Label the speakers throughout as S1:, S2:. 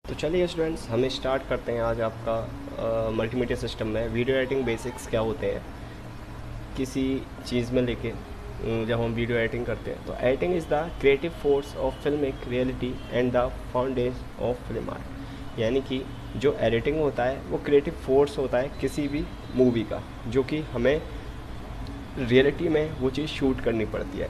S1: तो चलिए स्टूडेंट्स, हम स्टार्ट करते हैं आज आपका मल्टीमीडिया सिस्टम में वीडियो एडिटिंग बेसिक्स क्या होते हैं किसी चीज़ में लेके। जब हम वीडियो एडिटिंग करते हैं तो editing is the creative force of filmic reality and the foundation of film art. यानी कि जो एडिटिंग होता है वो क्रिएटिव फोर्स होता है किसी भी मूवी का, जो कि हमें रियलिटी में वो चीज़ शूट करनी पड़ती है।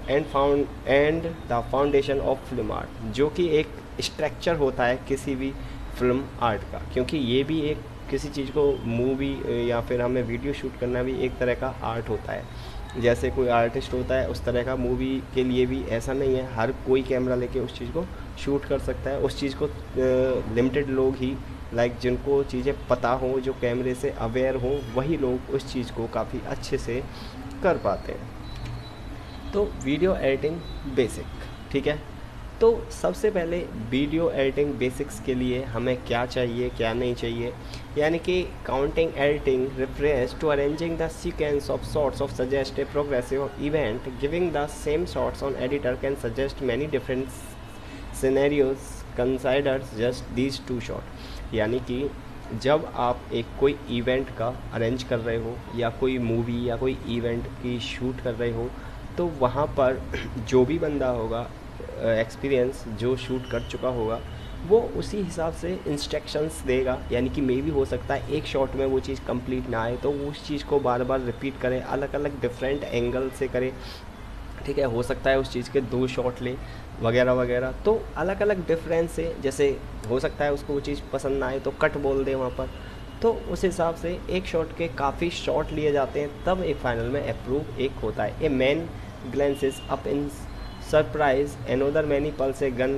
S1: And the foundation of film art, जो कि एक स्ट्रक्चर होता है किसी भी फिल्म आर्ट का, क्योंकि ये भी एक किसी चीज़ को मूवी या फिर हमें वीडियो शूट करना भी एक तरह का आर्ट होता है। जैसे कोई आर्टिस्ट होता है उस तरह का मूवी के लिए भी ऐसा नहीं है हर कोई कैमरा लेके उस चीज़ को शूट कर सकता है। उस चीज़ को लिमिटेड लोग ही जिनको चीज़ें पता हो, जो कैमरे से अवेयर हो, वही लोग उस चीज़ को काफ़ी अच्छे से कर पाते हैं। तो वीडियो एडिटिंग बेसिक, ठीक है। तो सबसे पहले वीडियो एडिटिंग बेसिक्स के लिए हमें क्या चाहिए क्या नहीं चाहिए, यानी कि counting editing reference to arranging the sequence of shots of suggest a progressive event giving the same shots on editor can suggest many different scenarios considers just these two shot. यानी कि जब आप एक कोई इवेंट का arrange कर रहे हो या कोई मूवी या कोई इवेंट की शूट कर रहे हो, तो वहाँ पर जो भी बंदा होगा एक्सपीरियंस जो शूट कर चुका होगा वो उसी हिसाब से इंस्ट्रक्शंस देगा। यानी कि मे भी हो सकता है एक शॉट में वो चीज़ कंप्लीट ना आए तो वो उस चीज़ को बार बार रिपीट करे, अलग अलग डिफरेंट एंगल से करे, ठीक है। हो सकता है उस चीज़ के 2 शॉट ले वगैरह वगैरह, तो अलग अलग डिफरेंस से, जैसे हो सकता है उसको वो चीज़ पसंद ना आए तो कट बोल दे वहाँ पर, तो उस हिसाब से एक शॉट के काफ़ी शॉट लिए जाते हैं, तब एक फाइनल में अप्रूव एक होता है। A man glances up in surprise, another many pulls a gun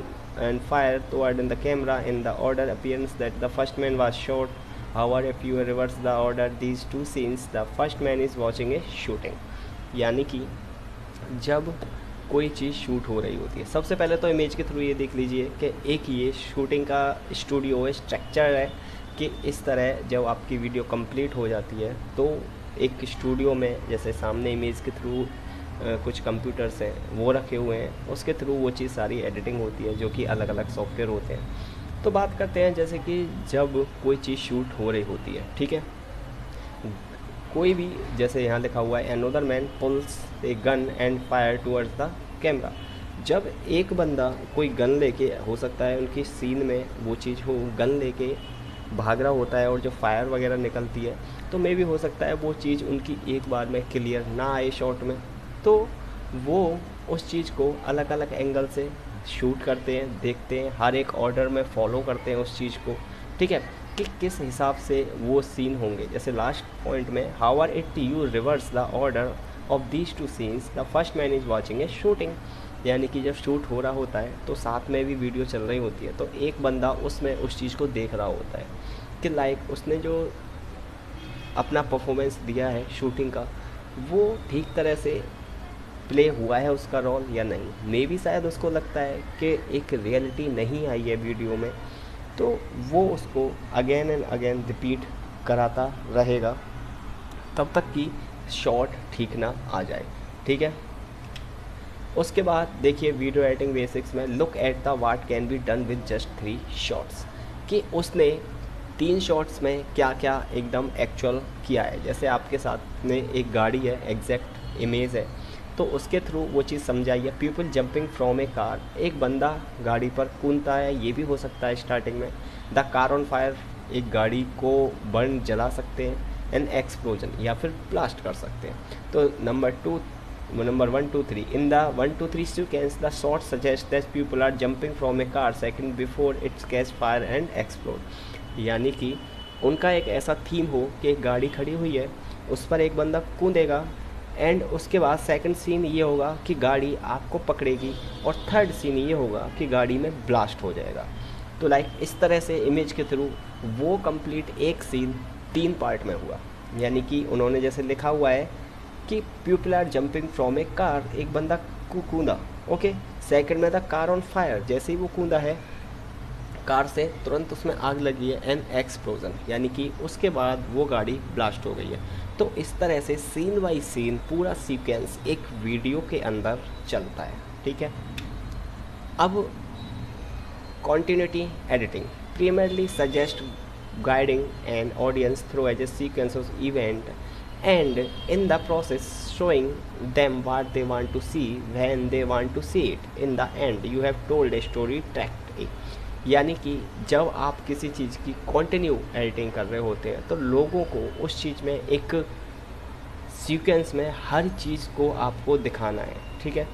S1: and fire toward the camera in the order appearance that the first man was shot. However, if you reverse the order these two scenes, the first man is watching a shooting. यानी कि जब कोई चीज़ shoot हो रही होती है, सबसे पहले तो इमेज के थ्रू ये देख लीजिए कि एक ये शूटिंग का स्टूडियो है, स्ट्रक्चर है कि इस तरह जब आपकी वीडियो कंप्लीट हो जाती है तो एक स्टूडियो में जैसे सामने इमेज के थ्रू कुछ कंप्यूटर्स हैं वो रखे हुए हैं, उसके थ्रू वो चीज़ सारी एडिटिंग होती है, जो कि अलग अलग सॉफ्टवेयर होते हैं। तो बात करते हैं जैसे कि जब कोई चीज़ शूट हो रही होती है, ठीक है, कोई भी, जैसे यहाँ लिखा हुआ है another man pulls a gun and fire towards the camera. जब एक बंदा कोई गन लेके, हो सकता है उनकी सीन में वो चीज़ हो, गन लेके भाग रहा होता है और जो फायर वगैरह निकलती है, तो मे भी हो सकता है वो चीज़ उनकी एक बार में क्लियर ना आए शॉट में, तो वो उस चीज़ को अलग अलग एंगल से शूट करते हैं, देखते हैं, हर एक ऑर्डर में फॉलो करते हैं उस चीज़ को, ठीक है, कि किस हिसाब से वो सीन होंगे। जैसे लास्ट पॉइंट में however it you reverse the order of these two scenes the first man is watching a shooting. यानी कि जब शूट हो रहा होता है तो साथ में भी वीडियो चल रही होती है, तो एक बंदा उसमें उस चीज़ को देख रहा होता है कि उसने जो अपना परफॉर्मेंस दिया है शूटिंग का वो ठीक तरह से प्ले हुआ है उसका रोल या नहीं। मे भी शायद उसको लगता है कि एक रियलिटी नहीं आई है वीडियो में, तो वो उसको अगेन एंड अगेन रिपीट कराता रहेगा तब तक कि शॉट ठीक ना आ जाए, ठीक है। उसके बाद देखिए वीडियो एडिटिंग बेसिक्स में look at the what can be done with just 3 shots, कि उसने 3 शॉट्स में क्या क्या एकदम एक्चुअल किया है। जैसे आपके साथ में एक गाड़ी है, एग्जैक्ट इमेज है, तो उसके थ्रू वो चीज़ समझाइए। People jumping from a car, एक बंदा गाड़ी पर कूदता है, ये भी हो सकता है स्टार्टिंग में। द कार ऑन फायर, एक गाड़ी को बर्न जला सकते हैं। एन एक्सप्लोजन, या फिर ब्लास्ट कर सकते हैं। तो number 1 2 3 in the 1 2 3 sequence the shot suggest that people are jumping from a car second before it's catch fire and explode. यानी कि उनका एक ऐसा थीम हो कि एक गाड़ी खड़ी हुई है, उस पर एक बंदा कूदेगा, एंड उसके बाद सेकंड सीन ये होगा कि गाड़ी आपको पकड़ेगी, और थर्ड सीन ये होगा कि गाड़ी में ब्लास्ट हो जाएगा। तो इस तरह से इमेज के थ्रू वो कंप्लीट एक सीन 3 पार्ट में हुआ। यानी कि उन्होंने जैसे लिखा हुआ है कि people are jumping from a car, एक बंदा कूदा, ओके। सेकंड में था कार ऑन फायर, जैसे ही वो कूदा है कार से तुरंत उसमें आग लगी है, एन एक्सप्लोजन, यानी कि उसके बाद वो गाड़ी ब्लास्ट हो गई है। तो इस तरह से सीन बाई सीन पूरा सीक्वेंस एक वीडियो के अंदर चलता है, ठीक है। अब continuity editing, primarily suggest guiding an audience through a sequence of event and in the process showing them what they want to see when they want to see it. In the end you have told a story tract A। यानी कि जब आप किसी चीज़ की continue editing कर रहे होते हैं तो लोगों को उस चीज़ में एक सीक्वेंस में हर चीज़ को आपको दिखाना है, ठीक है,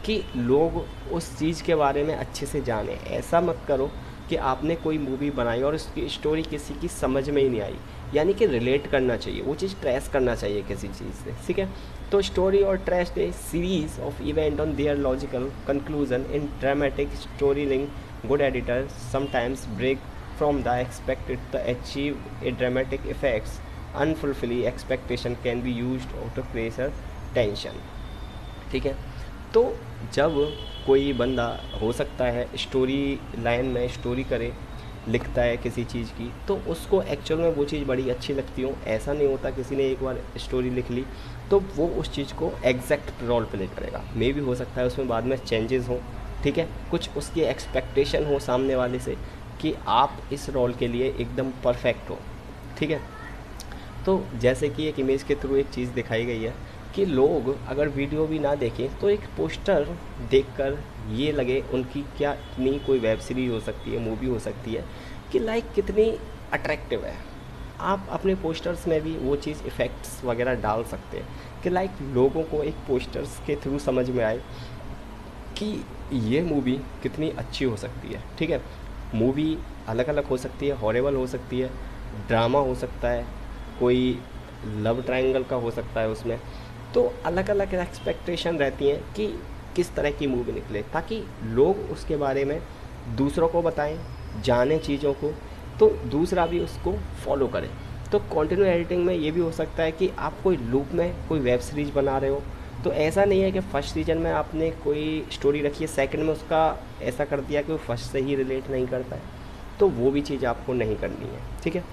S1: कि लोग उस चीज़ के बारे में अच्छे से जाने। ऐसा मत करो कि आपने कोई मूवी बनाई और उसकी स्टोरी किसी की समझ में ही नहीं आई, यानी कि रिलेट करना चाहिए, वो चीज़ ट्रेस करना चाहिए किसी चीज़ से, ठीक है। तो स्टोरी और trace a series of event on their logical conclusion in dramatic story link. Good editor sometimes break from the expected to achieve a dramatic effects. Unfulfilling expectation can be used to create a tension, ठीक है। तो जब कोई बंदा हो सकता है story line में स्टोरी करे, लिखता है किसी चीज़ की, तो उसको एक्चुअल में वो चीज़ बड़ी अच्छी लगती हो। ऐसा नहीं होता किसी ने एक बार स्टोरी लिख ली तो वो उस चीज़ को एग्जैक्ट रोल प्ले करेगा। मे भी हो सकता है उसमें बाद में चेंजेस हों, ठीक है, कुछ उसकी एक्सपेक्टेशन हो सामने वाले से कि आप इस रोल के लिए एकदम परफेक्ट हो, ठीक है। तो जैसे कि एक इमेज के थ्रू एक चीज़ दिखाई गई है कि लोग अगर वीडियो भी ना देखें तो एक पोस्टर देखकर ये लगे उनकी क्या इतनी कोई वेब सीरीज हो सकती है, मूवी हो सकती है कि लाइक कितनी अट्रैक्टिव है। आप अपने पोस्टर्स में भी वो चीज़ इफ़ेक्ट्स वगैरह डाल सकते हैं कि लाइक लोगों को एक पोस्टर्स के थ्रू समझ में आए कि ये मूवी कितनी अच्छी हो सकती है, ठीक है। मूवी अलग अलग हो सकती है, हॉरेबल हो सकती है, ड्रामा हो सकता है, कोई लव ट्रायंगल का हो सकता है उसमें। तो अलग अलग एक्सपेक्टेशन रहती हैं कि किस तरह की मूवी निकले, ताकि लोग उसके बारे में दूसरों को बताएं, जानें चीज़ों को, तो दूसरा भी उसको फॉलो करे। तो कंटिन्यू एडिटिंग में ये भी हो सकता है कि आप कोई लूप में कोई वेब सीरीज़ बना रहे हो, तो ऐसा नहीं है कि फर्स्ट सीजन में आपने कोई स्टोरी रखी है, सेकंड में उसका ऐसा कर दिया कि वो फर्स्ट से ही रिलेट नहीं करता है, तो वो भी चीज़ आपको नहीं करनी है, ठीक है।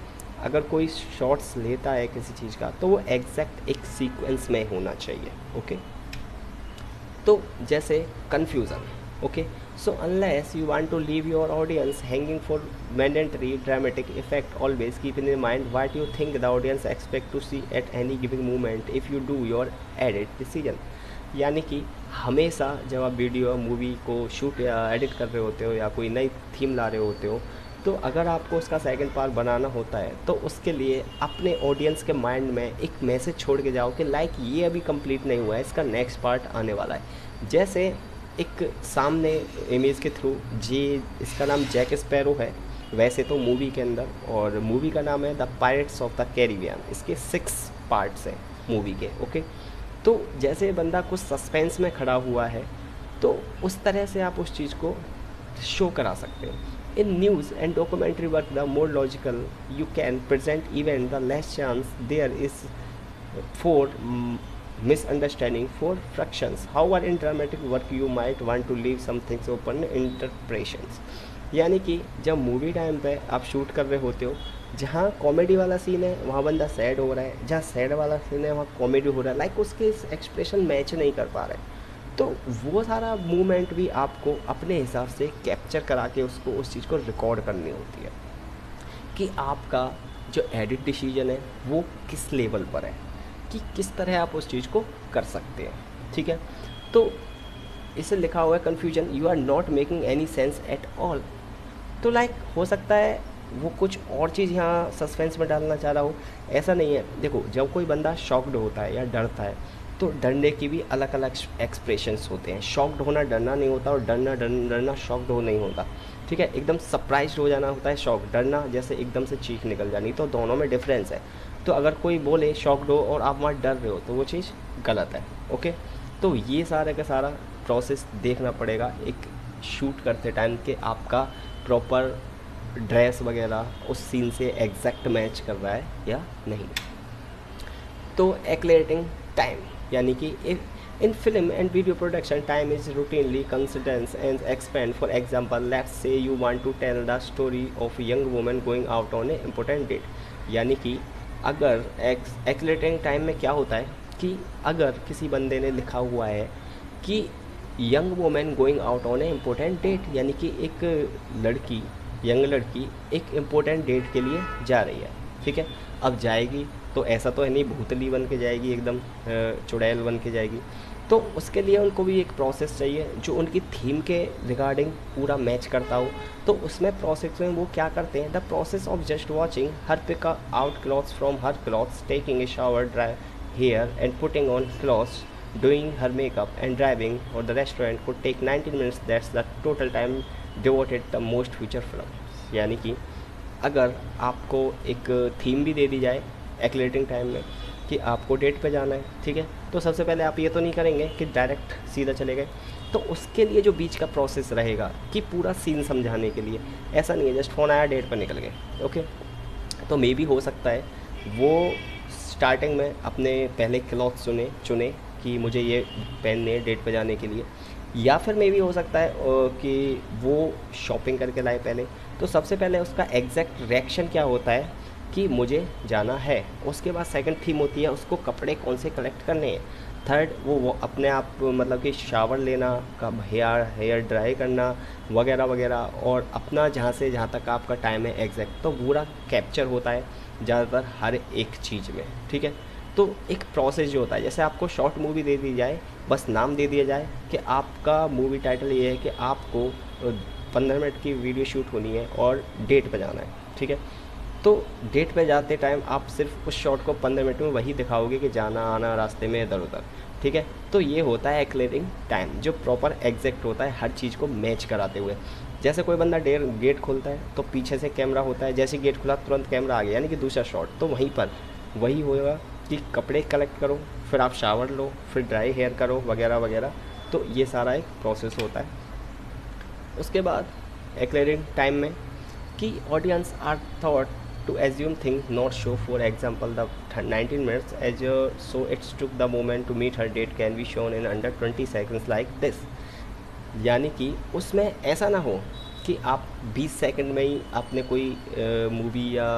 S1: अगर कोई शॉर्ट्स लेता है किसी चीज़ का तो वो एग्जैक्ट एक सीक्वेंस में होना चाहिए, ओके। तो जैसे confusion, okay, so unless you want to leave your audience hanging for mandatory dramatic effect, always keep in mind what you think the audience expect to see at any giving moment if you do your edit decision. यानी कि हमेशा जब आप video movie को shoot या edit कर रहे होते हो या कोई नई थीम ला रहे होते हो, तो अगर आपको उसका सेकंड पार्ट बनाना होता है तो उसके लिए अपने ऑडियंस के माइंड में एक मैसेज छोड़ के जाओ कि लाइक ये अभी कंप्लीट नहीं हुआ है, इसका नेक्स्ट पार्ट आने वाला है। जैसे एक सामने इमेज के थ्रू इसका नाम जैक स्पैरो है वैसे तो मूवी के अंदर, और मूवी का नाम है the pirates of the Caribbean. इसके 6 पार्ट्स हैं मूवी के, ओके। तो जैसे बंदा कुछ सस्पेंस में खड़ा हुआ है तो उस तरह से आप उस चीज़ को शो करा सकते हैं। In news and documentary work, the more logical you can present event, the less chance there is for misunderstanding, for frictions. However, in dramatic work, you might want to leave some things open interpretations. यानी कि जब movie time पे आप shoot कर रहे होते हो, जहाँ कॉमेडी वाला सीन है वहाँ बंदा सैड हो रहा है, जहाँ सैड वाला सीन है वहाँ कॉमेडी हो रहा है, लाइक उसके एक्सप्रेशन मैच नहीं कर पा रहे हैं, तो वो सारा मूवमेंट भी आपको अपने हिसाब से कैप्चर करा के उसको उस चीज़ को रिकॉर्ड करनी होती है कि आपका जो एडिट डिसीजन है वो किस लेवल पर है, कि किस तरह आप उस चीज़ को कर सकते हैं, ठीक है। तो इसे लिखा हुआ है confusion, you are not making any sense at all. तो लाइक हो सकता है वो कुछ और चीज़ यहाँ सस्पेंस में डालना चाह रहा हो, ऐसा नहीं है। देखो जब कोई बंदा शॉक्ड होता है या डरता है तो डरने की भी अलग अलग एक्सप्रेशंस होते हैं। शॉक्ड होना डरना नहीं होता और डरना शॉक्ड हो नहीं होता, ठीक है। एकदम सरप्राइज हो जाना होता है शॉक, डरना जैसे एकदम से चीख निकल जानी, तो दोनों में डिफरेंस है। तो अगर कोई बोले शॉक्ड हो और आप वहाँ डर रहे हो तो वो चीज़ गलत है, ओके। तो ये सारा का सारा प्रोसेस देखना पड़ेगा एक शूट करते टाइम कि आपका प्रॉपर ड्रेस वगैरह उस सीन से एग्जैक्ट मैच कर रहा है या नहीं। तो एक्लेटिंग टाइम, यानी कि in film and video production time is routinely considered and expand. For example, let's say you want to tell the story of a young woman going out on a important date. यानी कि अगर एक्लेटिंग time में क्या होता है कि अगर किसी बंदे ने लिखा हुआ है कि young women going out on a important date, यानी कि एक लड़की यंग लड़की एक इम्पोर्टेंट डेट के लिए जा रही है, ठीक है। अब जाएगी तो ऐसा तो है नहीं भूतली बन के जाएगी, एकदम चुड़ैल बन के जाएगी। तो उसके लिए उनको भी एक प्रोसेस चाहिए जो उनकी थीम के रिगार्डिंग पूरा मैच करता हो। तो उसमें प्रोसेस में वो क्या करते हैं, the process of just watching her pick out clothes from her clothes, taking a shower, dry hair and putting on clothes, doing her makeup and driving or the restaurant could take 19 minutes. That's the total time devoted the most future films। यानी कि अगर आपको एक theme भी दे दी जाए एक्लेटिंग time में कि आपको डेट पे जाना है, ठीक है, तो सबसे पहले आप ये तो नहीं करेंगे कि डायरेक्ट सीधा चले गए। तो उसके लिए जो बीच का प्रोसेस रहेगा कि पूरा सीन समझाने के लिए, ऐसा नहीं है जस्ट फ़ोन आया डेट पर निकल गए, ओके। तो मे भी हो सकता है वो स्टार्टिंग में अपने पहले क्लॉथ चुने कि मुझे ये पहनने डेट पे जाने के लिए, या फिर मे भी हो सकता है कि वो शॉपिंग करके लाए पहले। तो सबसे पहले उसका एग्जैक्ट रिएक्शन क्या होता है कि मुझे जाना है, उसके बाद सेकंड थीम होती है उसको कपड़े कौन से कलेक्ट करने हैं, थर्ड वो अपने आप मतलब कि शावर लेना, कब हेयर ड्राई करना वगैरह वगैरह, और अपना जहाँ से जहाँ तक आपका टाइम है एग्जैक्ट, तो पूरा कैप्चर होता है ज़्यादातर हर एक चीज़ में, ठीक है। तो एक प्रोसेस जो होता है, जैसे आपको शॉर्ट मूवी दे दी जाए, बस नाम दे दिया जाए कि आपका मूवी टाइटल ये है कि आपको 15 मिनट की वीडियो शूट होनी है और डेट पे जाना है, ठीक है। तो डेट पे जाते टाइम आप सिर्फ उस शॉट को 15 मिनट में वही दिखाओगे कि जाना आना रास्ते में इधर उधर, ठीक है। तो ये होता है एक्लेटिंग टाइम जो प्रॉपर एग्जैक्ट होता है हर चीज़ को मैच कराते हुए। जैसे कोई बंदा गेट खोलता है तो पीछे से कैमरा होता है, जैसे गेट खुला तुरंत कैमरा आ गया, यानी कि दूसरा शॉट। तो वहीं पर वही होगा कि कपड़े कलेक्ट करो, फिर आप शावर लो, फिर ड्राई हेयर करो वगैरह वगैरह। तो ये सारा एक प्रोसेस होता है। उसके बाद एक्लेटिंग टाइम में कि audience are thought to assume things not show, for example the 19 minutes as so it took the moment to meet her date can be shown in under 20 seconds like this। यानी कि उसमें ऐसा ना हो कि आप 20 सेकंड में ही आपने कोई मूवी या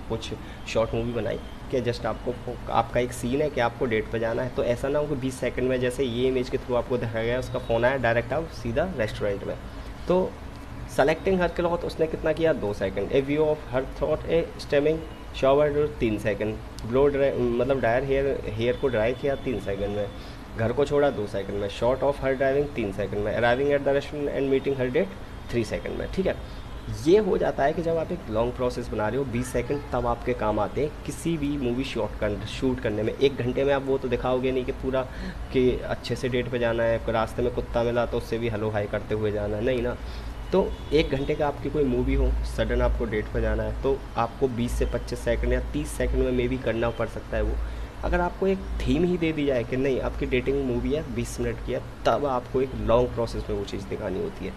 S1: कुछ शॉर्ट मूवी बनाई कि जस्ट आपका एक सीन है कि आपको डेट पर जाना है, तो ऐसा ना हो कि 20 सेकंड में जैसे ये इमेज के थ्रू आपको दिखाया गया उसका फ़ोन आया डायरेक्ट आप सीधा रेस्टोरेंट में। तो सेलेक्टिंग हर क्लॉथ उसने कितना किया, 2 second. A view of her thought a stemming shower 3 second. Blow dry मतलब डायर हेयर को ड्राई किया 3 सेकंड में। घर को छोड़ा 2 सेकंड में। Shot of her driving 3 second में। Arriving at the restaurant and meeting her date 3 second में, ठीक है। ये हो जाता है कि जब आप एक लॉन्ग प्रोसेस बना रहे हो 20 सेकंड तब आपके काम आते हैं किसी भी मूवी शूट करने में। 1 घंटे में आप वो तो दिखाओगे नहीं कि पूरा कि अच्छे से डेट पे जाना है, रास्ते में कुत्ता मिला तो उससे भी हेलो हाई करते हुए जाना है, नहीं ना। तो 1 घंटे का आपकी कोई मूवी हो, सडन आपको डेट पर जाना है, तो आपको 20 से 25 सेकंड या 30 सेकंड में मे भी करना पड़ सकता है वो। अगर आपको एक थीम ही दे दी जाए कि नहीं आपकी डेटिंग मूवी है 20 मिनट की है, तब आपको एक लॉन्ग प्रोसेस में वो चीज़ दिखानी होती है।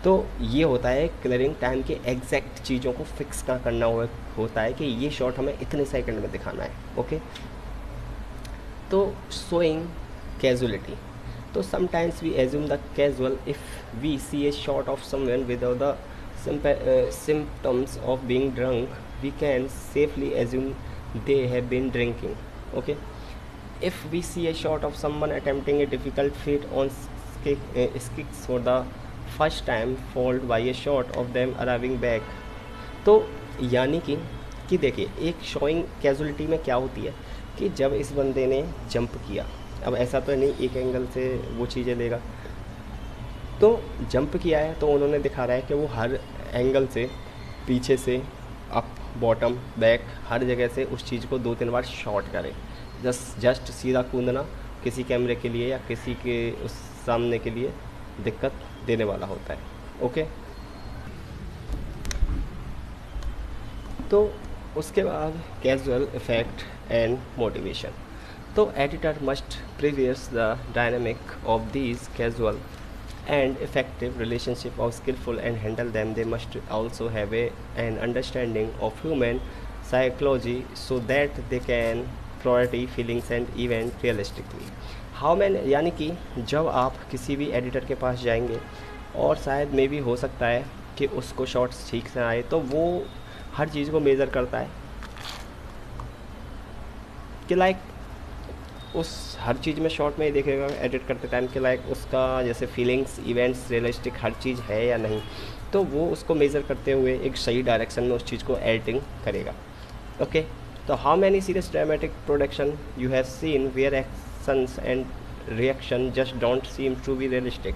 S1: तो ये होता है क्लियरिंग टाइम के एग्जैक्ट चीज़ों को फिक्स का करना होता है कि ये शॉट हमें इतने सेकंड में दिखाना है, ओके। तो शोइंग कैजुअलिटी, तो sometimes we assume the casual if we see a shot of someone without the symptoms of being drunk, we can safely assume they have been drinking, okay। If we see a shot of someone attempting a difficult feat on skis for the first time followed by a shot of them arriving back, तो यानी कि देखिए एक showing casualty में क्या होती है कि जब इस बंदे ने जंप किया, अब ऐसा तो नहीं एक एंगल से वो चीज़ें लेगा, तो जंप किया है तो उन्होंने दिखा रहा है कि वो हर एंगल से पीछे से अप बॉटम बैक हर जगह से उस चीज़ को 2-3 बार शॉट करे। जस्ट सीधा कूदना किसी कैमरे के लिए या किसी के उस सामने के लिए दिक्कत देने वाला होता है, ओके। तो उसके बाद कैजुअल इफेक्ट एंड मोटिवेशन, तो editor must previous the dynamic of these casual and effective relationship of skillful and handle them. They must also have an understanding of human psychology so that they can priority feelings and event realistically. How many, यानी कि जब आप किसी भी editor के पास जाएंगे और शायद मे भी हो सकता है कि उसको शॉट्स ठीक से आए, तो वो हर चीज़ को मेज़र करता है कि लाइक उस हर चीज़ में शॉर्ट में ही देखेगा एडिट करते टाइम के लाइक उसका जैसे फीलिंग्स इवेंट्स रियलिस्टिक हर चीज़ है या नहीं, तो वो उसको मेज़र करते हुए एक सही डायरेक्शन में उस चीज़ को एडिटिंग करेगा। ओके, तो how many serious dramatic production you have seen where actions and reaction just don't seem to be realistic.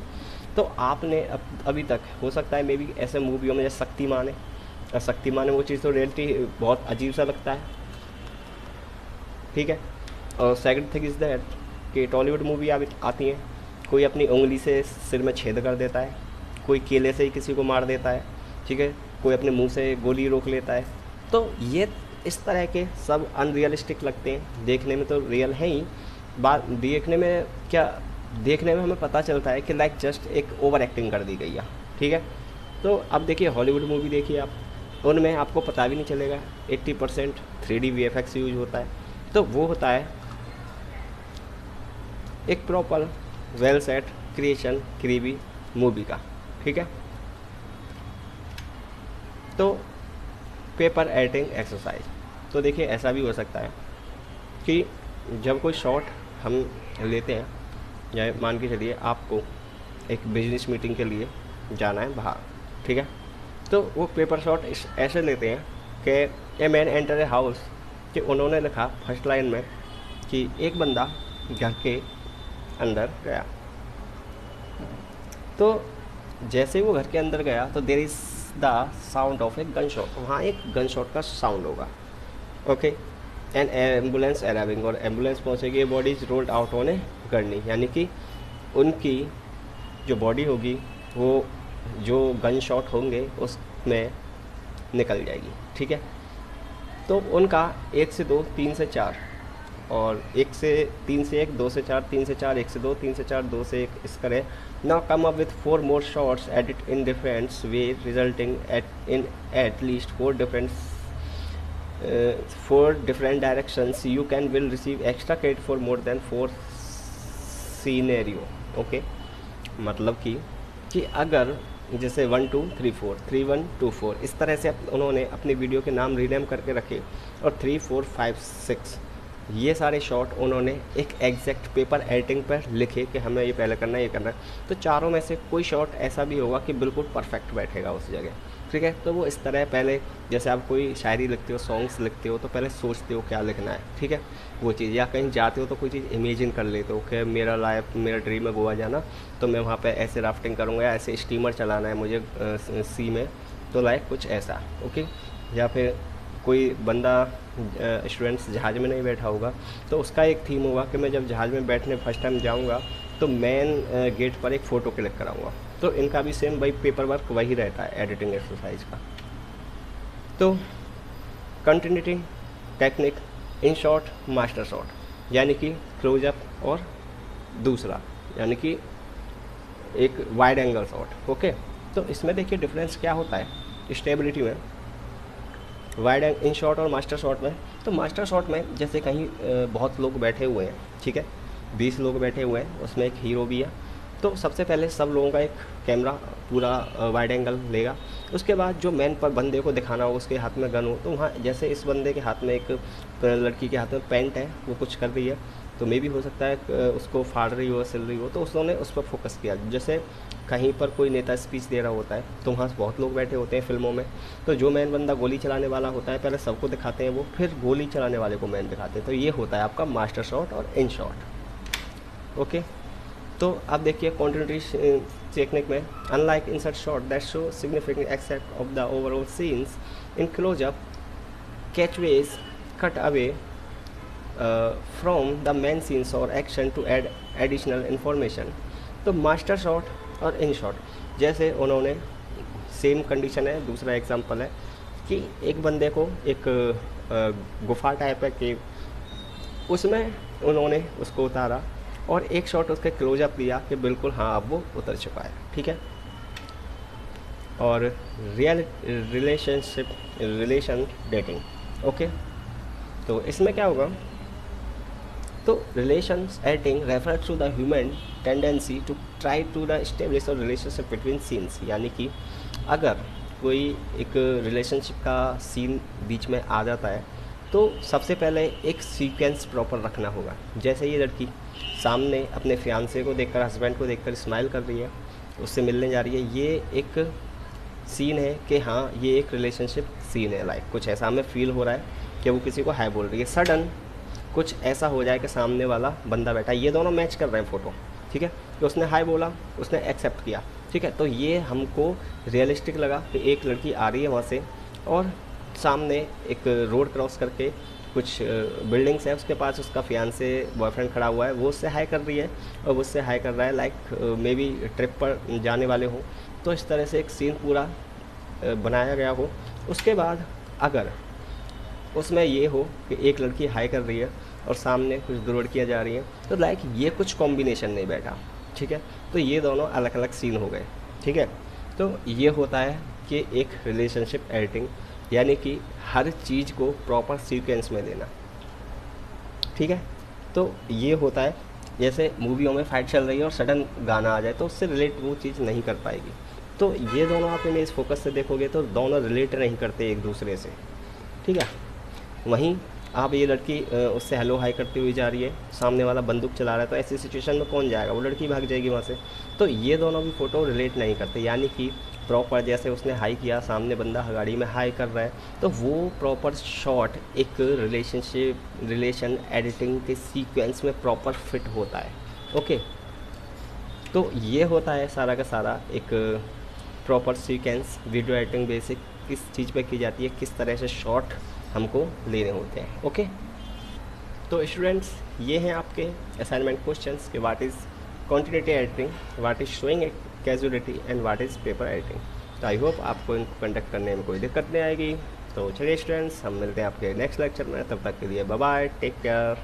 S1: तो आपने अभी तक हो सकता है मे बी ऐसे मूवियों में जैसे शक्तिमान है, और शक्तिमान में वो चीज़ तो रियलिटी बहुत अजीब सा लगता है, ठीक है। और सेकंड थिंग इज़ दैट कि टॉलीवुड मूवी आती हैं, कोई अपनी उंगली से सिर में छेद कर देता है, कोई केले से ही किसी को मार देता है, ठीक है, कोई अपने मुंह से गोली रोक लेता है। तो ये इस तरह के सब अनरियलिस्टिक लगते हैं, देखने में तो रियल है ही, बात देखने में क्या, देखने में हमें पता चलता है कि लाइक जस्ट एक ओवर एक्टिंग कर दी गई है, ठीक है। तो अब देखिए हॉलीवुड मूवी देखिए आप, उनमें आपको पता भी नहीं चलेगा 80% 3D VFX यूज होता है, तो वो होता है एक प्रॉपर वेल सेट क्रिएशन क्रीबी मूवी का, ठीक है। तो पेपर एडिटिंग एक्सरसाइज, तो देखिए ऐसा भी हो सकता है कि जब कोई शॉट हम लेते हैं, या मान के चलिए आपको एक बिजनेस मीटिंग के लिए जाना है बाहर, ठीक है, तो वो पेपर शॉट ऐसे लेते हैं कि a man enter a house, कि उन्होंने लिखा फर्स्ट लाइन में कि एक बंदा घर के अंदर गया, तो जैसे ही वो घर के अंदर गया तो there is the sound of a gun shot, वहाँ एक गन शॉट का साउंड होगा, ओके। एंड एम्बुलेंस अराइविंग, और एम्बुलेंस पहुँचेगी, body is rolled out on a gurney, यानी कि उनकी जो बॉडी होगी वो जो गन शॉट होंगे उसमें निकल जाएगी, ठीक है। तो उनका 1 से 2 3 से 4, और 1 से 3 से 1 2 से 4 3 से 4 1 से 2 3 से 4 2 से 1 इस करें। Now come up with 4 more shots edit in different way resulting at least 4 different directions. You can will receive extra credit for more than 4 scenario, okay. मतलब कि अगर जैसे 1 2 3 4 3 1 2 4 इस तरह से उन्होंने अपनी वीडियो के नाम रीनेम करके रखे, और 3 4 5 6 ये सारे शॉट उन्होंने एक एग्जैक्ट पेपर एडिटिंग पर लिखे कि हमें ये पहले करना है, ये करना है, तो चारों में से कोई शॉट ऐसा भी होगा कि बिल्कुल परफेक्ट बैठेगा उस जगह, ठीक है। तो वो इस तरह पहले जैसे आप कोई शायरी लिखते हो, सॉन्ग्स लिखते हो, तो पहले सोचते हो क्या लिखना है, ठीक है, वो चीज़, या कहीं जाते हो तो कोई चीज़ इमेजिन कर लेते हो कि मेरा ड्रीम है गोवा जाना, तो मैं वहाँ पे ऐसे राफ्टिंग करूँगा, ऐसे स्टीमर चलाना है मुझे सी में, तो लाइक कुछ ऐसा, ओके। या फिर कोई बंदा स्टूडेंट्स जहाज़ में नहीं बैठा होगा, तो उसका एक थीम होगा कि मैं जब जहाज़ में बैठने फर्स्ट टाइम जाऊँगा तो मेन गेट पर एक फ़ोटो क्लिक कराऊँगा। तो इनका भी सेम वही पेपर वर्क वही रहता है एडिटिंग एक्सरसाइज का। तो continuity technique, in short master shot, यानी कि क्लोजअप, और दूसरा यानी कि एक वाइड एंगल शॉट, ओके। तो इसमें देखिए डिफरेंस क्या होता है स्टेबिलिटी में, वाइड इन शॉट और मास्टर शॉट में। तो मास्टर शॉट में जैसे कहीं बहुत लोग बैठे हुए हैं, ठीक है, 20 लोग बैठे हुए हैं, उसमें एक हीरो भी है, तो सबसे पहले सब लोगों का एक कैमरा पूरा वाइड एंगल लेगा, उसके बाद जो मेन पर बंदे को दिखाना हो उसके हाथ में गन हो, तो वहाँ जैसे इस बंदे के हाथ में एक लड़की के हाथ में पेंट है, वो कुछ कर रही है, तो मे भी हो सकता है उसको फाड़ रही हो, सिल रही हो, तो उसने उस पर फोकस किया। जैसे कहीं पर कोई नेता स्पीच दे रहा होता है, तो वहाँ बहुत लोग बैठे होते हैं फिल्मों में, तो जो मेन बंदा गोली चलाने वाला होता है पहले सबको दिखाते हैं वो, फिर गोली चलाने वाले को मेन दिखाते हैं। तो ये होता है आपका मास्टर शॉट और इन शॉट, ओके। तो अब देखिए कॉन्टिन्यूटी टेक्निक में, unlike insert shot that show significant except of the overall scenes in closeup, cutaways cut away from the main scenes और action to add additional information. तो master shot और in shot, जैसे उन्होंने same condition है, दूसरा example है कि एक बंदे को एक गुफा टाइप है कि उसमें उन्होंने उसको उतारा, और एक शॉट उसके क्लोजअप लिया कि बिल्कुल हाँ अब वो उतर चुका है, ठीक है। और रिलेशन डेटिंग, ओके। तो इसमें क्या होगा, तो relations editing refers to the human tendency to try to the establish a relationship between scenes, यानी कि अगर कोई एक रिलेशनशिप का सीन बीच में आ जाता है तो सबसे पहले एक सीक्वेंस प्रॉपर रखना होगा। जैसे ये लड़की सामने अपने फियांसे को देखकर, हस्बैंड को देखकर स्माइल कर रही है, उससे मिलने जा रही है, ये एक सीन है कि हाँ ये एक रिलेशनशिप सीन है, लाइक कुछ ऐसा हमें फील हो रहा है कि वो किसी को हाय बोल रही है। सडन कुछ ऐसा हो जाए कि सामने वाला बंदा बैठा है, ये दोनों मैच कर रहे हैं फ़ोटो, ठीक है, कि उसने हाय बोला, उसने एक्सेप्ट किया, ठीक है, तो ये हमको रियलिस्टिक लगा कि एक लड़की आ रही है वहाँ से और सामने एक रोड क्रॉस करके कुछ बिल्डिंग्स है, उसके पास उसका फियांसे बॉयफ्रेंड खड़ा हुआ है, वो उससे हाय कर रही है और वो उससे हाय कर रहा है, लाइक मे बी ट्रिप पर जाने वाले हों। तो इस तरह से एक सीन पूरा बनाया गया हो। उसके बाद अगर उसमें ये हो कि एक लड़की हाई कर रही है और सामने कुछ दो लड़कियाँ जा रही हैं, तो लाइक ये कुछ कॉम्बिनेशन नहीं बैठा, ठीक है, तो ये दोनों अलग अलग सीन हो गए, ठीक है। तो ये होता है कि एक रिलेशनशिप एडिटिंग, यानी कि हर चीज़ को प्रॉपर सीक्वेंस में देना, ठीक है। तो ये होता है, जैसे मूवियों में फाइट चल रही है और सडन गाना आ जाए तो उससे रिलेट वो चीज़ नहीं कर पाएगी। तो ये दोनों आप इमेज फोकस से देखोगे तो दोनों रिलेट नहीं करते एक दूसरे से, ठीक है। वहीं आप ये लड़की उससे हेलो हाई करती हुई जा रही है, सामने वाला बंदूक चला रहा है, तो ऐसी सिचुएशन में कौन जाएगा, वो लड़की भाग जाएगी वहाँ से। तो ये दोनों भी फ़ोटो रिलेट नहीं करते, यानी कि प्रॉपर जैसे उसने हाई किया, सामने बंदा गाड़ी में हाई कर रहा है, तो वो प्रॉपर शॉट एक रिलेशन एडिटिंग के सीक्वेंस में प्रॉपर फिट होता है, ओके। तो ये होता है सारा का सारा एक proper sequence. Video editing basic किस चीज़ पे की जाती है, किस तरह से शॉट हमको लेने होते हैं, ओके। तो स्टूडेंट्स, ये हैं आपके असाइनमेंट क्वेश्चंस कि what is continuity editing, what is showing casualty and what is paper editing. तो आई होप आपको इनको कंडक्ट करने में कोई दिक्कत नहीं आएगी। तो चलिए स्टूडेंट्स, हम मिलते हैं आपके नेक्स्ट लेक्चर में, तब तक के लिए बाय बाय, टेक केयर।